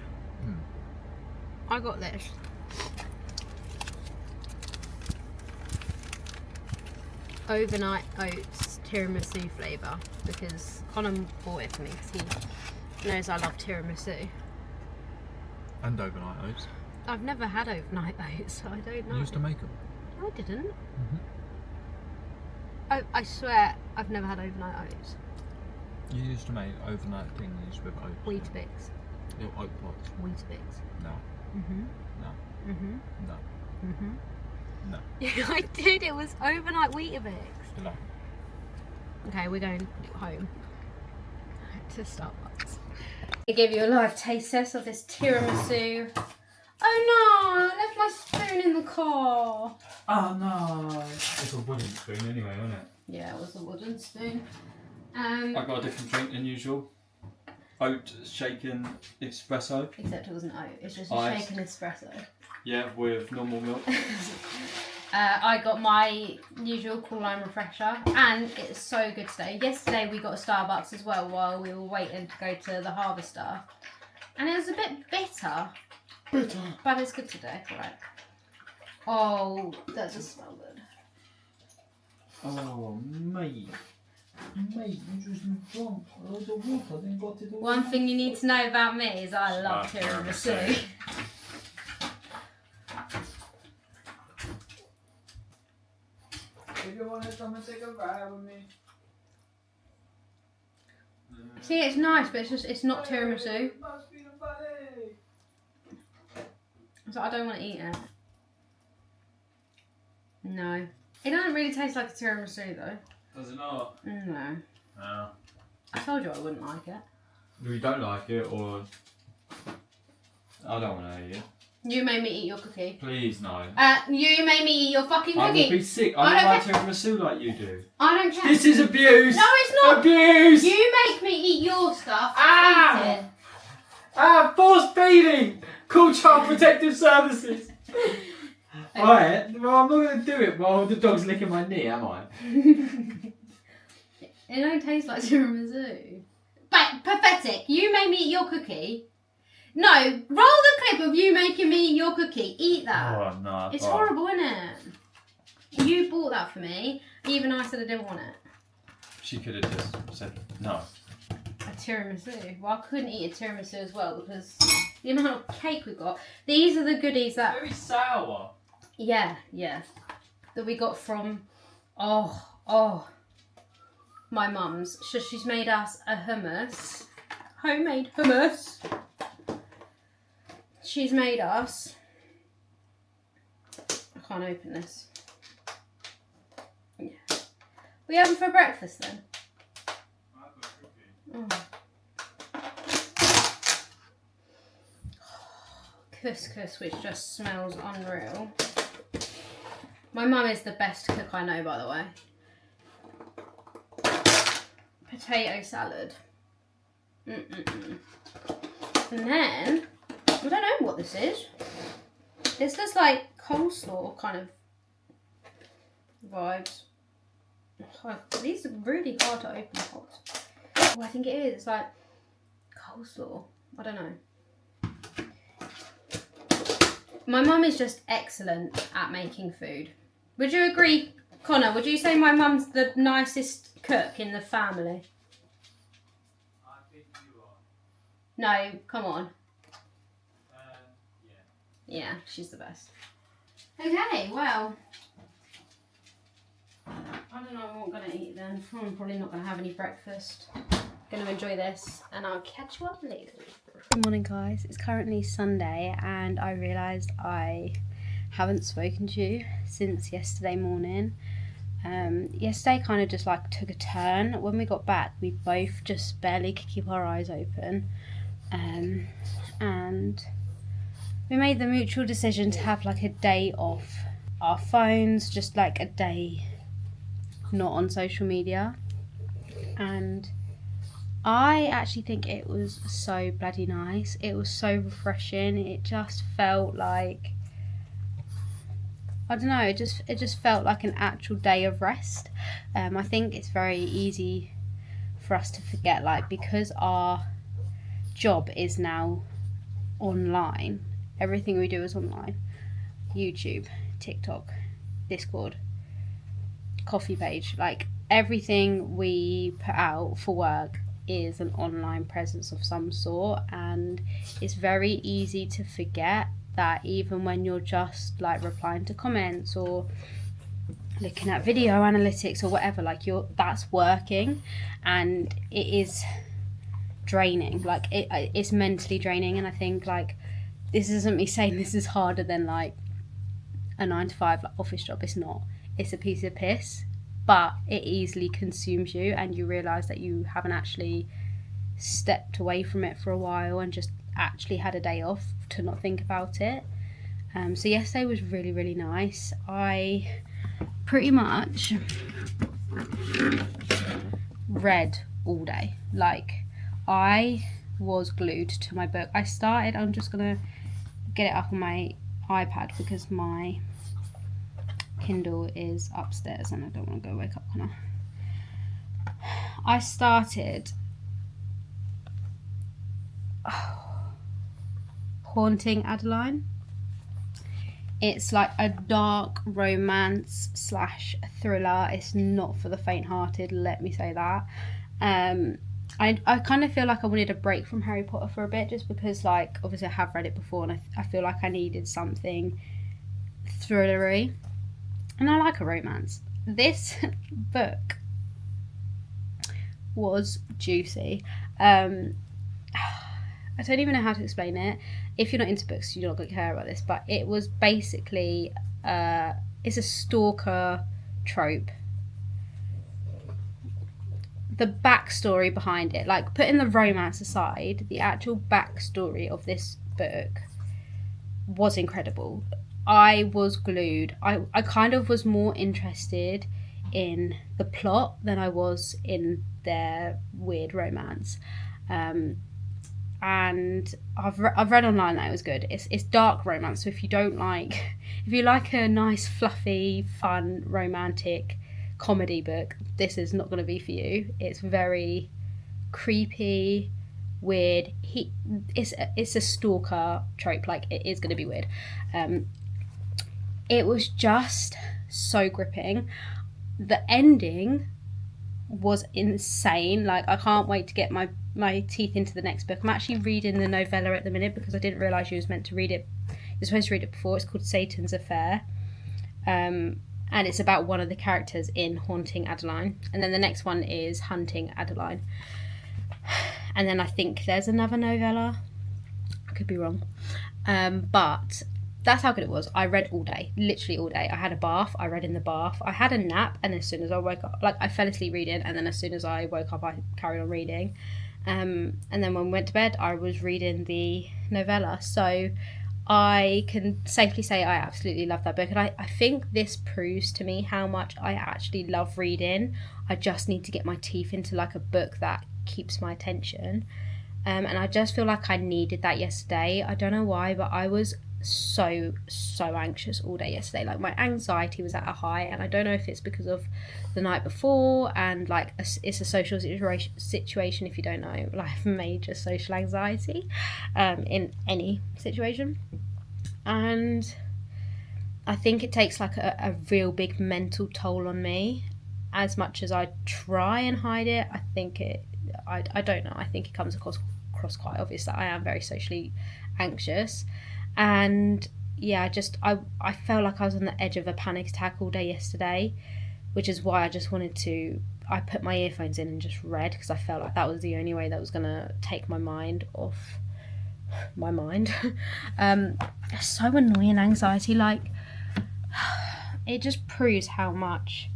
I got this. Overnight oats tiramisu flavour, because Connor bought it for me because he knows I love tiramisu. And overnight oats. I've never had overnight oats, so I don't know. You used to make them. I didn't. I swear I've never had overnight oats. You used to make overnight things with oats. Weetabix. Little oat pots. Weetabix. No. No. No. No. Yeah, I did. It was overnight Weetabix. No. Okay, we're going home to Starbucks. I give you a live taste test of this tiramisu. Oh no, I left my spoon in the car. Oh no. It's a wooden spoon anyway, isn't it? Yeah, it was a wooden spoon. I got a different drink than usual. Oat shaken espresso. Except it wasn't oat, it's just a Ice. shaken espresso. Yeah, with normal milk. I got my usual Cool Lime refresher, and it's so good today. Yesterday we got a Starbucks as well while we were waiting to go to the Harvester, and it was a bit bitter. But it's good today, right? Oh, that does smell good. Oh, mate. Mate, you just drunk a load of water, then got it all. One thing you need to know about me is I love tiramisu. you want to come and take a ride with me? See, it's nice, but it's not tiramisu. It must be the buddy. So I don't want to eat it. No. It doesn't really taste like a tiramisu though. Does it not? No. No. I told you I wouldn't like it. You don't like it, or I don't want to eat it. You made me eat your cookie. Please no. You made me eat your fucking I will cookie. be sick. I I don't like don't tiramisu like you do. I don't care. This is abuse. No, it's not. Abuse. You make me eat your stuff. Ah! Eat it. Force feeding. Call Child Protective Services. Alright, well I'm not going to do it while the dog's licking my knee, am I? It don't taste like tiramisu. But pathetic. You made me eat your cookie. No, roll the clip of you making me eat your cookie. Eat that. Oh no. It's horrible, isn't it? You bought that for me. Even I said I didn't want it. She could have just said no. A tiramisu. Well, I couldn't eat a tiramisu as well because the amount of cake we got. These are the goodies that. Very sour. Yeah. That we got from. My mum's. So she's made us a hummus. Homemade hummus. She's made us. I can't open this. Yeah. We having for breakfast then? Oh. Couscous, which just smells unreal. My mum is the best cook I know, by the way. Potato salad. And then, I don't know what this is. It's just like coleslaw kind of vibes. These are really hard to open. Oh, I think it is. It's like coleslaw. I don't know. My mum is just excellent at making food. Would you agree, Connor? Would you say my mum's the nicest cook in the family? I think you are. No, come on. Yeah. Yeah, she's the best. Okay, well. I don't know what I'm going to eat then. I'm probably not going to have any breakfast. Going to enjoy this and I'll catch you up later. Good morning guys, it's currently Sunday and I realised I haven't spoken to you since yesterday morning. Yesterday kind of just like took a turn. When we got back we both just barely could keep our eyes open, and we made the mutual decision to have like a day off our phones, just like a day not on social media. And I actually think it was so bloody nice. It was so refreshing. It just felt like, I don't know, it just felt like an actual day of rest. I think it's very easy for us to forget, like, because our job is now online, everything we do is online. YouTube, TikTok, Discord, coffee page, like everything we put out for work is an online presence of some sort, and it's very easy to forget that even when you're just like replying to comments or looking at video analytics or whatever, like that's working, and it is draining. Like it's mentally draining. And I think like this isn't me saying this is harder than like a 9-to-5 like office job. It's not. It's a piece of piss, but it easily consumes you and you realise that you haven't actually stepped away from it for a while and just actually had a day off to not think about it. So yesterday was really, really nice. I pretty much read all day. Like, I was glued to my book. I'm just gonna get it up on my iPad because my Kindle is upstairs and I don't want to go wake up Connor. I started Haunting Adeline. It's like a dark romance / thriller. It's not for the faint-hearted, let me say that. I kind of feel like I wanted a break from Harry Potter for a bit, just because like obviously I have read it before and I feel like I needed something thrillery. And I like a romance. this book was juicy. I don't even know how to explain it. If you're not into books, you're not going to care about this, but it was basically it's a stalker trope. The backstory behind it, like putting the romance aside, the actual backstory of this book was incredible. I was glued. I kind of was more interested in the plot than I was in their weird romance. And I've read online that it was good. It's dark romance, so if you like a nice fluffy fun romantic comedy book, this is not going to be for you. It's very creepy, weird. It's a stalker trope, like it is going to be weird. It was just so gripping. The ending was insane. Like, I can't wait to get my teeth into the next book. I'm actually reading the novella at the minute because I didn't realise you was meant to read it. You're supposed to read it before. It's called Satan's Affair. And it's about one of the characters in Haunting Adeline. And then the next one is Hunting Adeline. And then I think there's another novella. I could be wrong. But that's how good it was. I read all day, literally all day. I had a bath, I read in the bath. I had a nap, and as soon as I woke up, like, I fell asleep reading, and then as soon as I woke up, I carried on reading. And then when we went to bed, I was reading the novella. So I can safely say I absolutely love that book. And I think this proves to me how much I actually love reading. I just need to get my teeth into like a book that keeps my attention. And I just feel like I needed that yesterday. I don't know why, but I was so anxious all day yesterday. Like, my anxiety was at a high, and I don't know if it's because of the night before, and like it's a social situation. If you don't know, like, I have major social anxiety in any situation, and I think it takes like a real big mental toll on me. As much as I try and hide it, I think I don't know, I think it comes across quite obvious that I am very socially anxious. And yeah, I felt like I was on the edge of a panic attack all day yesterday, which is why I put my earphones in and just read, because I felt like that was the only way that was going to take my mind off my mind. It's so annoying, anxiety. Like, it just proves how much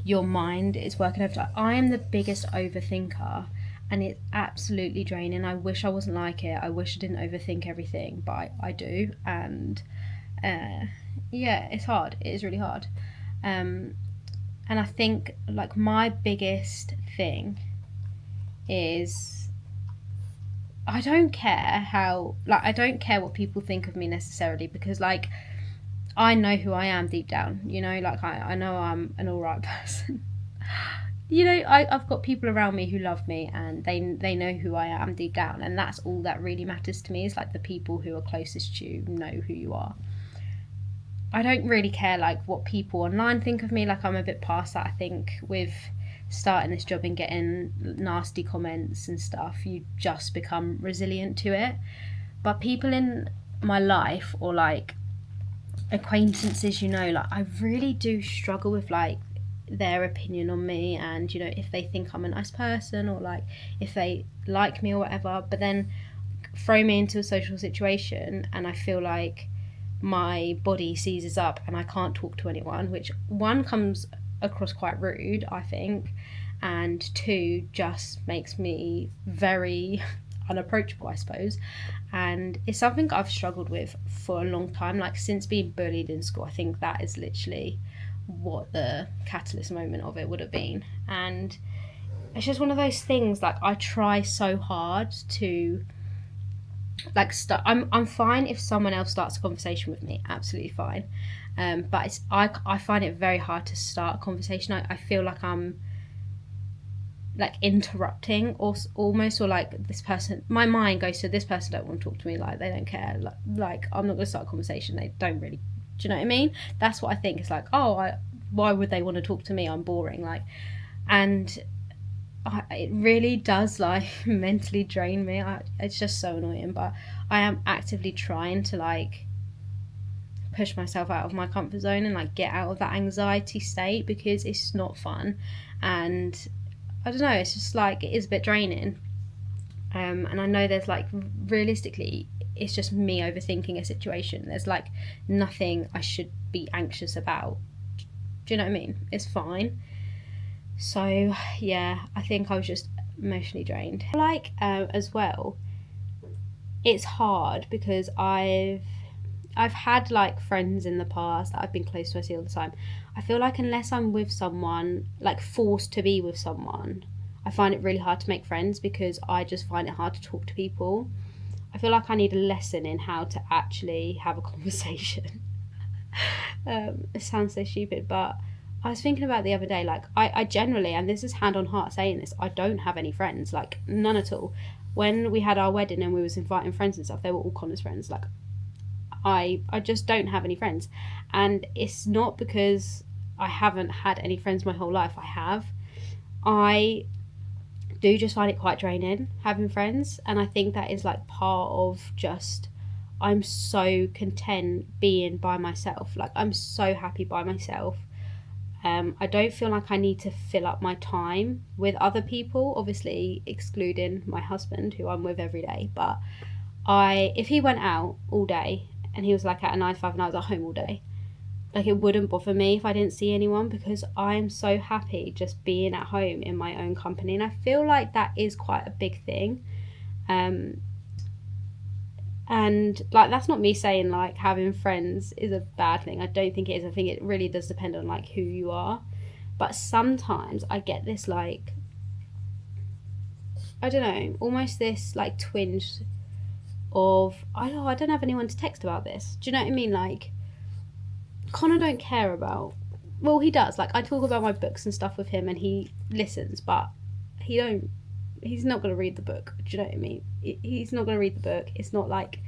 your mind is working over. I am the biggest overthinker, and it's absolutely draining. I wish I wasn't like it. I wish I didn't overthink everything, but I do. And yeah, it's hard. It is really hard. And I think, like, my biggest thing is I don't care what people think of me necessarily, because, like, I know who I am deep down, you know, like, I know I'm an alright person. You know, I've got people around me who love me, and they know who I am deep down, and that's all that really matters to me, is like the people who are closest to you know who you are. I don't really care like what people online think of me. Like, I'm a bit past that. I think with starting this job and getting nasty comments and stuff, you just become resilient to it. But people in my life, or like acquaintances, you know, like, I really do struggle with like their opinion on me, and, you know, if they think I'm a nice person, or like if they like me or whatever. But then throw me into a social situation and I feel like my body seizes up and I can't talk to anyone, which, one, comes across quite rude, I think, and two, just makes me very unapproachable, I suppose. And it's something I've struggled with for a long time, like since being bullied in school. I think that is literally what the catalyst moment of it would have been. And it's just one of those things, like, I try so hard to like I'm fine if someone else starts a conversation with me, absolutely fine, but I find it very hard to start a conversation. I feel like I'm like interrupting, or almost, or like this person, my mind goes to, this person don't want to talk to me, like they don't care, like I'm not going to start a conversation, they don't really, do you know what I mean? That's what I think. It's like, why would they want to talk to me? I'm boring. Like, and it really does like mentally drain me. It's just so annoying, but I am actively trying to like push myself out of my comfort zone and like get out of that anxiety state, because it's not fun. And I don't know, it's just like, it is a bit draining. And I know there's like, realistically, it's just me overthinking a situation. There's like nothing I should be anxious about. Do you know what I mean? It's fine. So yeah, I think I was just emotionally drained. Like as well, it's hard because I've had like friends in the past that I've been close to, I see all the time. I feel like unless I'm with someone, like forced to be with someone, I find it really hard to make friends, because I just find it hard to talk to people. I feel like I need a lesson in how to actually have a conversation. It sounds so stupid, but I was thinking about the other day, like I generally, and this is hand on heart saying this, I don't have any friends, like none at all. When we had our wedding and we was inviting friends and stuff, they were all Connor's friends. Like I just don't have any friends, and it's not because I haven't had any friends my whole life. I have. I do just find it quite draining having friends, and I think that is like part of just, I'm so content being by myself. Like I'm so happy by myself. I don't feel like I need to fill up my time with other people, obviously excluding my husband, who I'm with every day. But if he went out all day and he was like at a 9 to 5 and I was at home all day, like it wouldn't bother me if I didn't see anyone, because I'm so happy just being at home in my own company. And I feel like that is quite a big thing. And like, that's not me saying like having friends is a bad thing. I don't think it is. I think it really does depend on like who you are. But sometimes I get this like, I don't know, almost this like twinge of, I don't have anyone to text about this. Do you know what I mean? Like, Connor don't care about, well, he does. Like I talk about my books and stuff with him and he listens, but he's not going to read the book. Do you know what I mean? He's not going to read the book. It's not like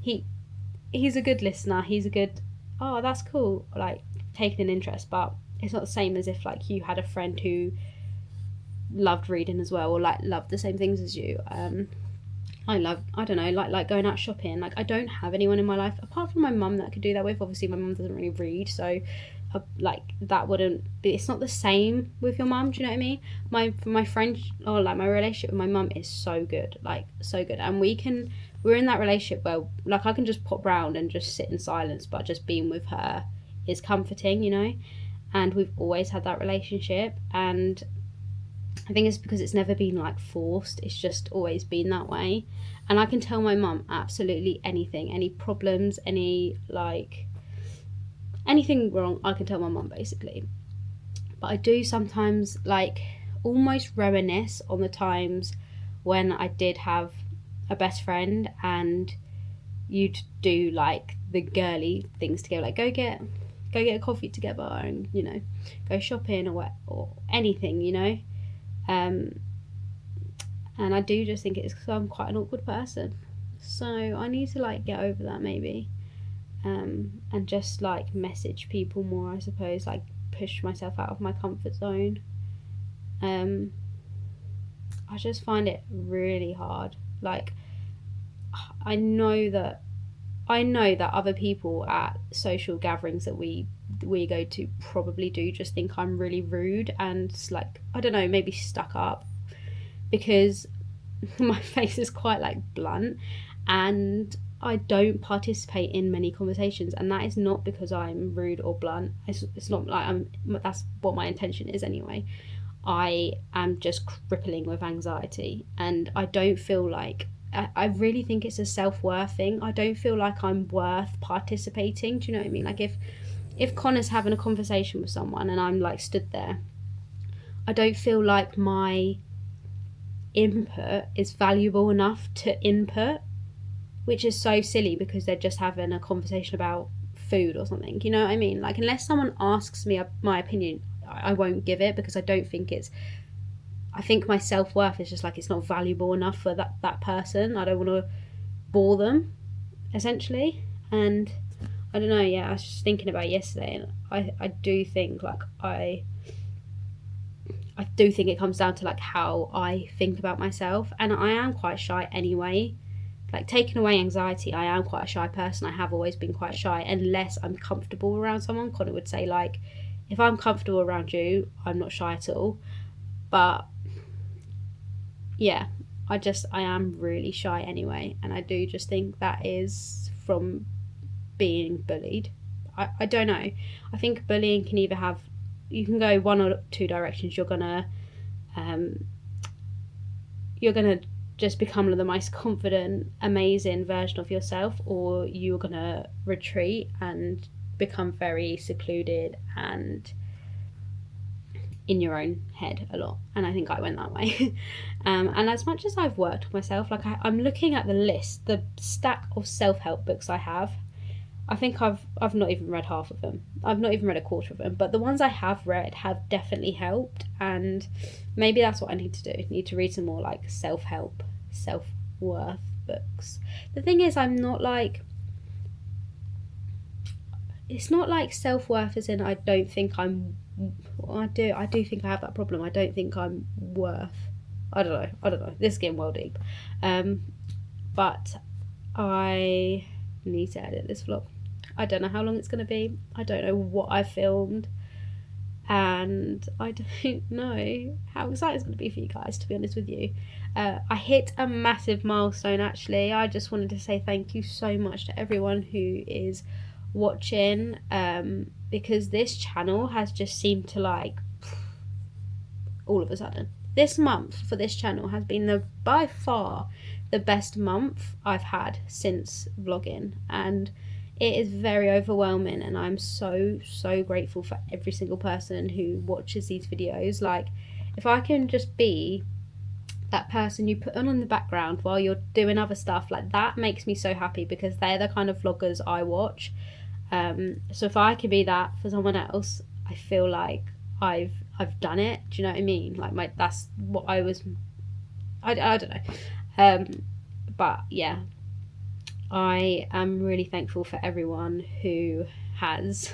he's a good listener. He's a good, oh, that's cool, like taking an interest, but it's not the same as if like you had a friend who loved reading as well, or like loved the same things as you. I don't know, like going out shopping. Like I don't have anyone in my life apart from my mum that I could do that with. Obviously my mum doesn't really read, so like that wouldn't be, it's not the same with your mum. Do you know what I mean? My friend, or like my relationship with my mum is so good, like so good, and we're in that relationship where like I can just pop round and just sit in silence, but just being with her is comforting, you know. And we've always had that relationship, and I think it's because it's never been like forced. It's just always been that way. And I can tell my mum absolutely anything, any problems, any like anything wrong, I can tell my mum basically. But I do sometimes like almost reminisce on the times when I did have a best friend and you'd do like the girly things together, like go get a coffee together, and you know, go shopping or anything, you know. And I do just think it's because I'm quite an awkward person, so I need to like get over that maybe, and just like message people more, I suppose, like push myself out of my comfort zone. I just find it really hard. Like I know that other people at social gatherings that we go to probably do just think I'm really rude and like, I don't know, maybe stuck up, because my face is quite like blunt and I don't participate in many conversations, and that is not because I'm rude or blunt. It's not like that's what my intention is anyway. I am just crippling with anxiety, and I don't feel like, I really think it's a self-worth thing. I don't feel like I'm worth participating. Do you know what I mean? Like if Connor's having a conversation with someone and I'm like stood there, I don't feel like my input is valuable enough to input, which is so silly because they're just having a conversation about food or something. You know what I mean? Like unless someone asks me my opinion, I won't give it, because I don't think I think my self-worth is just like, it's not valuable enough for that person. I don't want to bore them, essentially. And I don't know, yeah, I was just thinking about yesterday, and I do think like I do think it comes down to like how I think about myself, and I am quite shy anyway. like taking away anxiety, I am quite a shy person. I have always been quite shy unless I'm comfortable around someone. Connor would say, like, if I'm comfortable around you, I'm not shy at all. But yeah, I am really shy anyway, and I do just think that is from being bullied. I don't know. I think bullying can either have, you can go one or two directions. You're gonna just become the most confident, amazing version of yourself, or you're gonna retreat and become very secluded and in your own head a lot. And I think I went that way. And as much as I've worked with myself, like I'm looking at the list, the stack of self-help books I have. I think I've not even read half of them. I've not even read a quarter of them, but the ones I have read have definitely helped, and maybe that's what I need to do. I need to read some more like self-help, self-worth books. The thing is, I'm not like, it's not like self-worth as in I don't think I'm, I do think I have that problem. I don't think I'm worth, I don't know, this is getting well deep. But I need to edit this vlog. I don't know how long it's going to be. I don't know what I filmed, and I don't know how exciting it's going to be for you guys, to be honest with you. I hit a massive milestone actually. I just wanted to say thank you so much to everyone who is watching, because this channel has just seemed to, like, all of a sudden, this month for this channel has been by far the best month I've had since vlogging, and it is very overwhelming, and I'm so grateful for every single person who watches these videos. Like, if I can just be that person you put on in the background while you're doing other stuff, like, that makes me so happy, because they're the kind of vloggers I watch. So if I can be that for someone else, I feel like I've done it. Do you know what I mean? Like, that's what I was, I don't know. But yeah, I am really thankful for everyone who has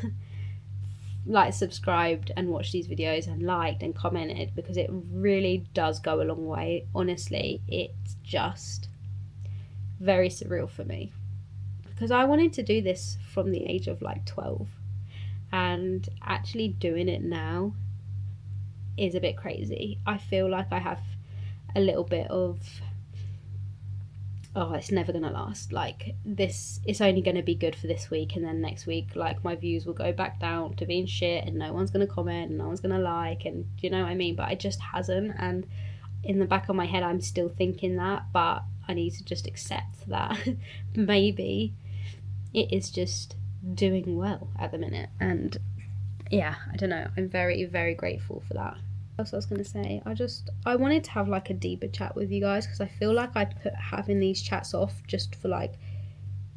like subscribed and watched these videos and liked and commented, because it really does go a long way. Honestly, it's just very surreal for me, because I wanted to do this from the age of like 12, and actually doing it now is a bit crazy. I feel like I have a little bit of, oh, it's never gonna last. Like, this, it's only gonna be good for this week, and then next week, like, my views will go back down to being shit, and no one's gonna comment, and no one's gonna like, and do you know what I mean? But it just hasn't, and in the back of my head I'm still thinking that, but I need to just accept that maybe it is just doing well at the minute. And yeah, I don't know, I'm very grateful for that. What else I was going to say, I wanted to have like a deeper chat with you guys, because I feel like I put having these chats off just for like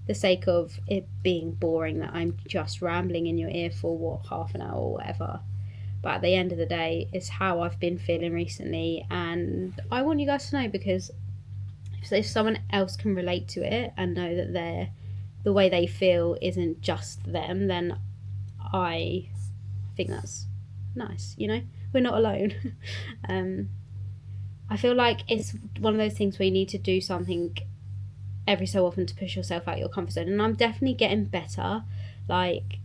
the sake of it being boring, that I'm just rambling in your ear for half an hour or whatever. But at the end of the day, it's how I've been feeling recently, and I want you guys to know, because if someone else can relate to it and know that the way they feel isn't just them, then I think that's nice, you know? We're not alone. I feel like it's one of those things where you need to do something every so often to push yourself out of your comfort zone, and I'm definitely getting better. Like,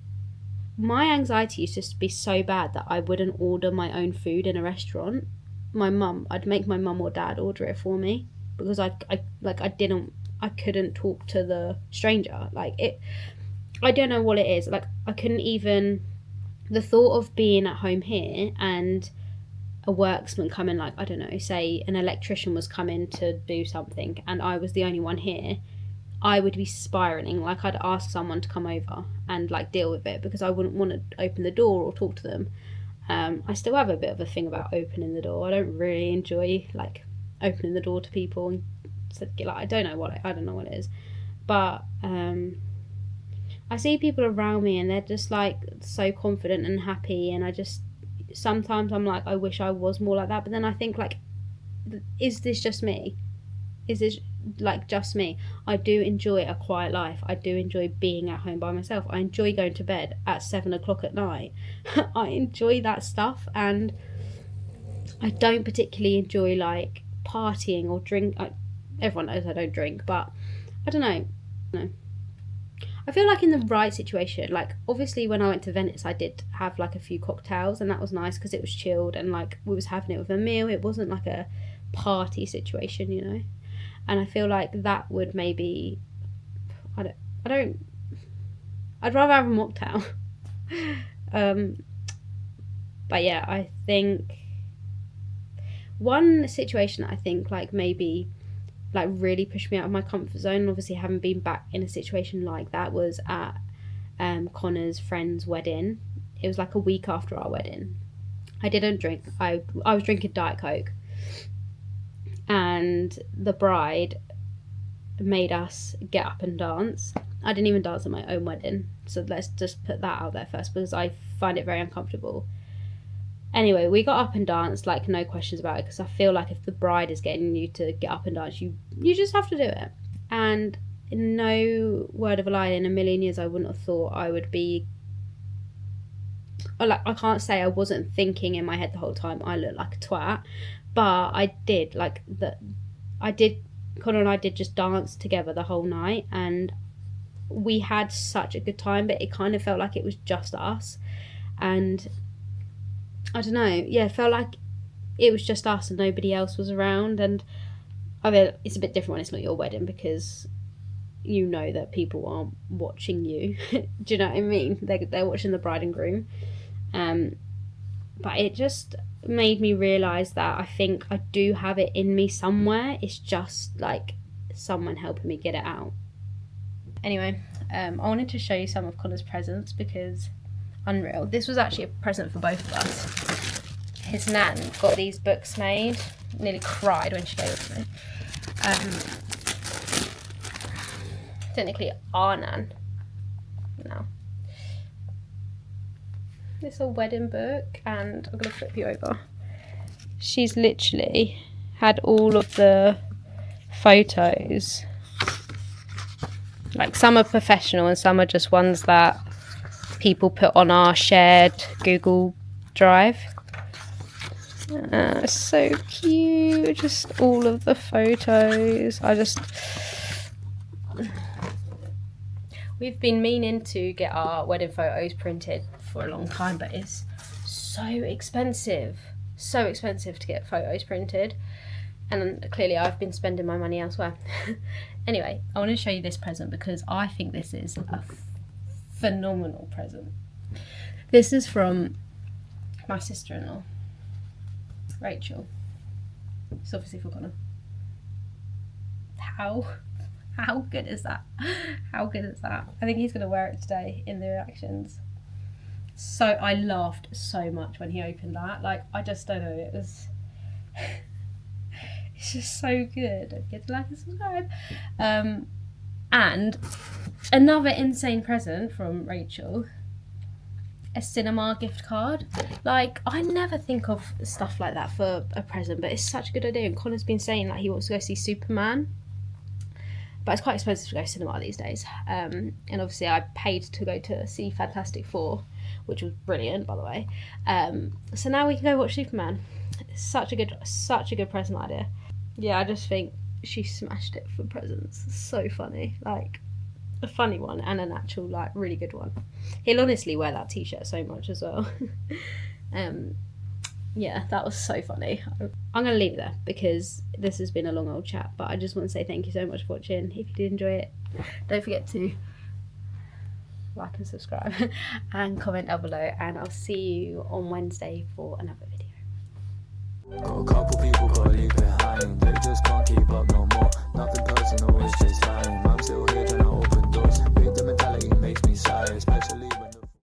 my anxiety used to be so bad that I wouldn't order my own food in a restaurant. I'd make my mum or dad order it for me, because I couldn't talk to the stranger. Like, I don't know what it is. Like, I couldn't even, the thought of being at home here and a worksman coming, like, I don't know, say an electrician was coming to do something and I was the only one here, I would be spiraling. Like, I'd ask someone to come over and like deal with it, because I wouldn't want to open the door or talk to them. I still have a bit of a thing about opening the door. I don't really enjoy like opening the door to people, and like, I don't know what it is, but I see people around me and they're just like so confident and happy, and I just, sometimes I'm like, I wish I was more like that. But then I think, like, is this just me? Is this like just me? I do enjoy a quiet life. I do enjoy being at home by myself. I enjoy going to bed at 7 o'clock at night. I enjoy that stuff, and I don't particularly enjoy like partying or drink. Everyone knows I don't drink, but I don't know. No. I feel like in the right situation, like obviously when I went to Venice, I did have like a few cocktails, and that was nice because it was chilled and like we was having it with a meal. It wasn't like a party situation, you know. And I feel like that would maybe, I'd rather have a mocktail. But yeah, I think one situation that I think like maybe like really pushed me out of my comfort zone, and obviously having been back in a situation like that, was at Connor's friend's wedding. It was like a week after our wedding. I didn't drink. I was drinking Diet Coke, and the bride made us get up and dance. I didn't even dance at my own wedding, so let's just put that out there first, because I find it very uncomfortable. Anyway, we got up and danced, like no questions about it, because I feel like if the bride is getting you to get up and dance, you just have to do it. And no word of a lie, in a million years I wouldn't have thought I would be, like, I can't say I wasn't thinking in my head the whole time I look like a twat, but I did, like, Connor and I did just dance together the whole night, and we had such a good time, but it kind of felt like it was just us. And I don't know, yeah, it felt like it was just us and nobody else was around. And I mean, it's a bit different when it's not your wedding, because you know that people aren't watching you. Do you know what I mean? They're watching the bride and groom. But it just made me realise that I think I do have it in me somewhere. It's just like someone helping me get it out. Anyway, I wanted to show you some of Connor's presents, because unreal. This was actually a present for both of us. His nan got these books made. Nearly cried when she gave it to me. Technically our nan. No. This is a wedding book, and I'm going to flip you over. She's literally had all of the photos. Like, some are professional and some are just ones that people put on our shared Google Drive. So cute, just all of the photos. We've been meaning to get our wedding photos printed for a long time, but it's so expensive to get photos printed, and clearly I've been spending my money elsewhere. Anyway, I want to show you this present because I think this is a phenomenal present. This is from my sister-in-law, Rachel. It's obviously for Connor. How good is that? How good is that? I think he's going to wear it today in the reactions. So I laughed so much when he opened that. Like, I just don't know, it was it's just so good. Don't forget to like and subscribe. And another insane present from Rachel, a cinema gift card. Like, I never think of stuff like that for a present, but it's such a good idea. And Connor's been saying like he wants to go see Superman, but it's quite expensive to go to cinema these days. And obviously I paid to go to see Fantastic Four, which was brilliant, by the way. So now we can go watch Superman. It's such a good present idea. Yeah, I just think she smashed it for presents. It's so funny. Like, a funny one and an actual, like, really good one. He'll honestly wear that t-shirt so much as well. Yeah, that was so funny. I'm going to leave it there because this has been a long old chat, but I just want to say thank you so much for watching. If you did enjoy it, don't forget to like and subscribe and comment down below, and I'll see you on Wednesday for another video. Got a couple people gotta leave behind. They just can't keep up no more. Nothing personal, it's just lying.